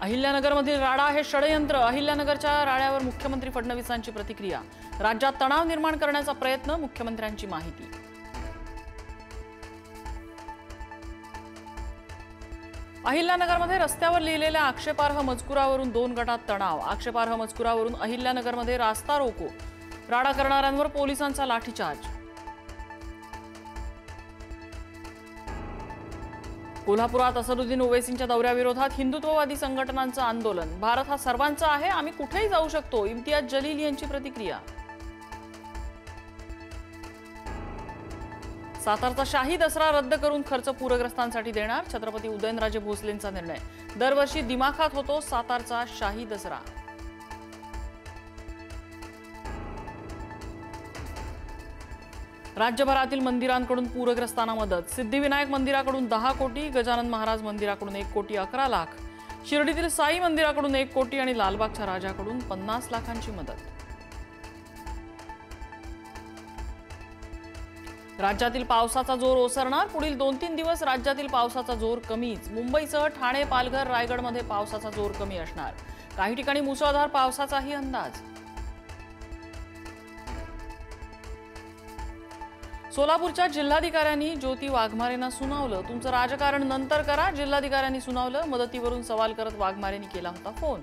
अहिल्यानगरमधील राडा हे षडयंत्र. अहिल्यानगरच्या राड्यावर मुख्यमंत्री फडणवीसांची प्रतिक्रिया. राज्यात तणाव निर्माण करण्याचा प्रयत्न, मुख्यमंत्र्यांची माहिती. अहिल्यानगरमध्ये रस्त्यावर लिहिलेल्या आक्षेपार्ह मजकुरावरून 2 गटात तणाव. आक्षेपार्ह मजकुरावरून अहिल्यानगरमध्ये रास्ता रोको. राडा करणाऱ्यांवर पोलिसांचा लाठीचार्ज. कोल्हापुरात असदुद्दीन ओवैसींच्या दौऱ्याविरोधात हिंदुत्ववादी संघटनांचं आंदोलन. भारत हा सर्वांचा आहे, आम्ही कुठेही जाऊ शकतो, इम्तियाज जलील यांची प्रतिक्रिया. सातारचा शाही दसरा रद्द करून खर्च पूरग्रस्तांसाठी देणार. छत्रपती उदयनराजे भोसलेंचा निर्णय. दरवर्षी दिमाखात होतो सातारचा शाही दसरा. राज्यभरातील मंदिरांकडून पूरग्रस्तांना मदत. सिद्धिविनायक मंदिराकडून 10 कोटी, गजानन महाराज मंदिराकडून 1 कोटी 11 लाख, शिर्डीतील साई मंदिराकडून 1 कोटी आणि लालबागच्या राजाकडून 50 लाखांची मदत. राज्यातील पावसाचा जोर ओसरणार. पुढील 2-3 दिवस राज्यातील पावसाचा जोर कमीच. मुंबईसह ठाणे, पालघर, रायगडमध्ये पावसाचा जोर कमी असणार. काही ठिकाणी मुसळधार पावसाचाही अंदाज. सोलापूरच्या जिल्हाधिकाऱ्यांनी ज्योती वाघमारेंना सुनावलं. तुमचं राजकारण नंतर करा, जिल्हाधिकाऱ्यांनी सुनावलं. मदतीवरून सवाल करत वाघमारेंनी केला होता फोन.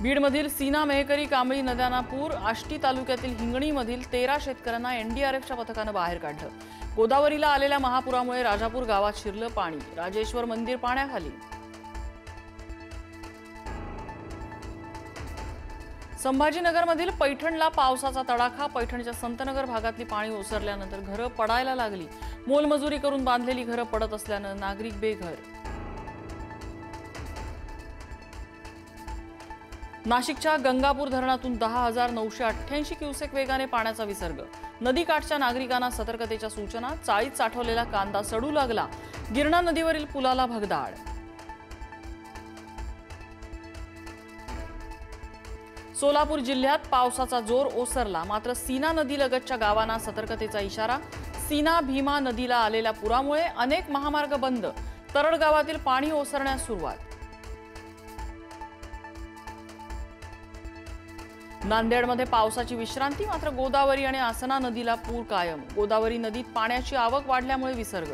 बीडमधील सीना, मेहकरी, कांबळी नद्यांना पूर. आष्टी तालुक्यातील हिंगणीमधील 13 शेतकऱ्यांना एनडीआरएफच्या पथकानं बाहेर काढलं. गोदावरीला आलेल्या महापुरामुळे राजापूर गावात शिरलं पाणी. राजेश्वर मंदिर पाण्याखाली. संभाजीनगरमधील पैठणला पावसाचा तडाखा. पैठणच्या संतनगर भागातली पाणी ओसरल्यानंतर घरं पडायला लागली. मोलमजुरी करून बांधलेली घरं पडत असल्यानं नागरिक बेघर. नाशिकच्या गंगापूर धरणातून 10,988 क्युसेक वेगाने पाण्याचा विसर्ग. नदीकाठच्या नागरिकांना सतर्कतेच्या सूचना. चाळीत साठवलेला कांदा सडू लागला. गिरणा नदीवरील पुलाला भगदाड. सोलापूर जिल्ह्यात पावसाचा जोर ओसरला. मात्र सीना नदीलगतच्या गावांना सतर्कतेचा इशारा. सीना भीमा नदीला आलेल्या पुरामुळे अनेक महामार्ग बंद. तरड गावातील पाणी ओसरण्यास सुरुवात. नांदेडमध्ये पावसाची विश्रांती. मात्र गोदावरी आणि आसना नदीला पूर कायम. गोदावरी नदीत पाण्याची आवक वाढल्यामुळे विसर्ग.